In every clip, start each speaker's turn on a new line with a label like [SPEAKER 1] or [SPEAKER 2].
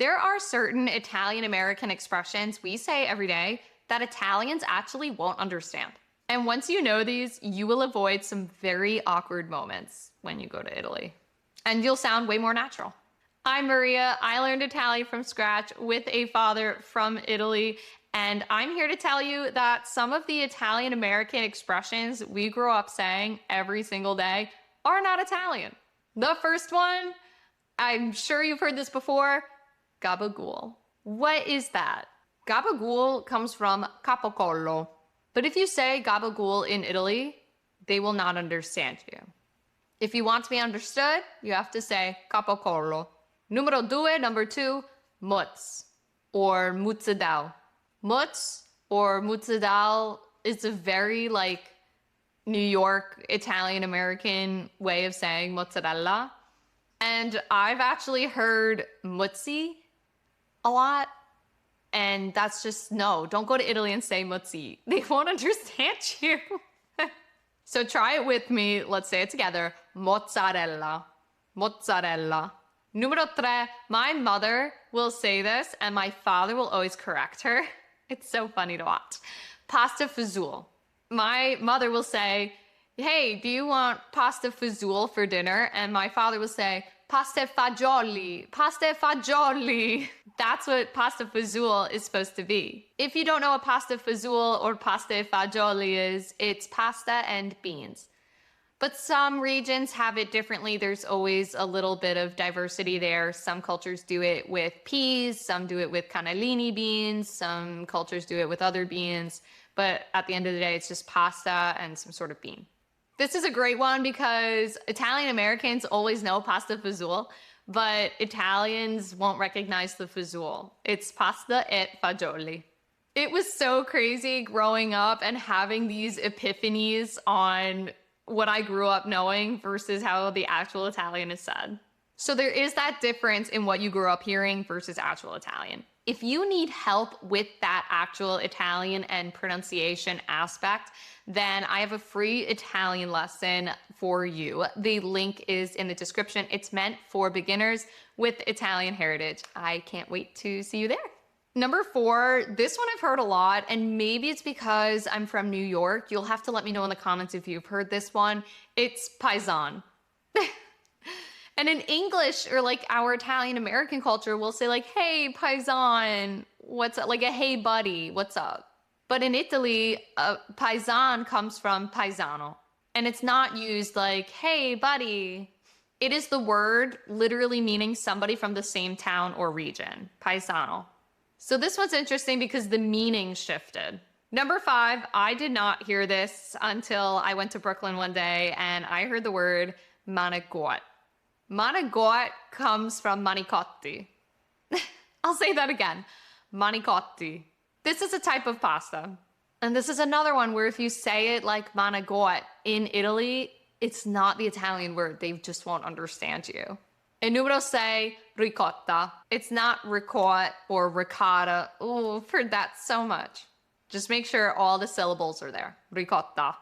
[SPEAKER 1] There are certain Italian American expressions we say every day that Italians actually won't understand. And once you know these, you will avoid some very awkward moments when you go to Italy. And you'll sound way more natural. I'm Maria. I learned Italian from scratch with a father from Italy. And I'm here to tell you that some of the Italian American expressions we grow up saying every single day are not Italian. The first one, I'm sure you've heard this before, gabagool. What is that? Gabagool comes from capocollo. But if you say gabagool in Italy, they will not understand you. If you want to be understood, you have to say capocollo. Number two, mutz or muzzadal. Mutz or muzzadal is a very New York Italian American way of saying mozzarella. And I've actually heard muzzi a lot. And that's just, no, don't go to Italy and say muzzi. They won't understand you. So try it with me. Let's say it together. Mozzarella. Mozzarella. Numero tre, my mother will say this and my father will always correct her. It's so funny to watch. Pasta fazool. My mother will say, hey, do you want pasta fazool for dinner? And my father will say, pasta fagioli, pasta fagioli. That's what pasta fazool is supposed to be. If you don't know what pasta fazool or pasta fagioli is, it's pasta and beans. But some regions have it differently. There's always a little bit of diversity there. Some cultures do it with peas, some do it with cannellini beans, some cultures do it with other beans. But at the end of the day, it's just pasta and some sort of bean. This is a great one because Italian Americans always know pasta fazool, but Italians won't recognize the fazool. It's pasta e fagioli. It was so crazy growing up and having these epiphanies on what I grew up knowing versus how the actual Italian is said. So there is that difference in what you grew up hearing versus actual Italian. If you need help with that actual Italian and pronunciation aspect, then I have a free Italian lesson for you. The link is in the description. It's meant for beginners with Italian heritage. I can't wait to see you there. Number four, this one I've heard a lot, and maybe it's because I'm from New York. You'll have to let me know in the comments if you've heard this one. It's paesano. And in English, or our Italian American culture, we'll say hey, paisan, what's up? Like a hey, buddy, what's up? But in Italy, paisan comes from paesano. And it's not used hey, buddy. It is the word literally meaning somebody from the same town or region, paesano. So this one's interesting because the meaning shifted. Number five, I did not hear this until I went to Brooklyn one day and I heard the word manigot. Manigot comes from manicotti. I'll say that again, manicotti. This is a type of pasta. And this is another one where if you say it like manigot in Italy, it's not the Italian word. They just won't understand you. And numero sei, ricotta. It's not ricot or ricotta. Oh, I've heard that so much. Just make sure all the syllables are there. Ricotta.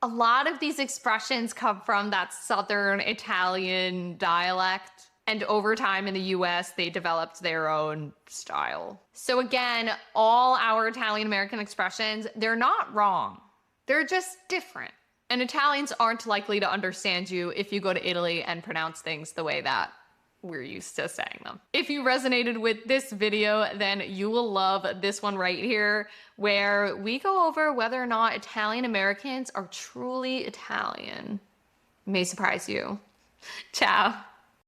[SPEAKER 1] A lot of these expressions come from that Southern Italian dialect. And over time in the US, they developed their own style. So again, all our Italian American expressions, they're not wrong. They're just different. And Italians aren't likely to understand you if you go to Italy and pronounce things the way that we're used to saying them. If you resonated with this video, then you will love this one right here, where we go over whether or not Italian Americans are truly Italian. It may surprise you. Ciao.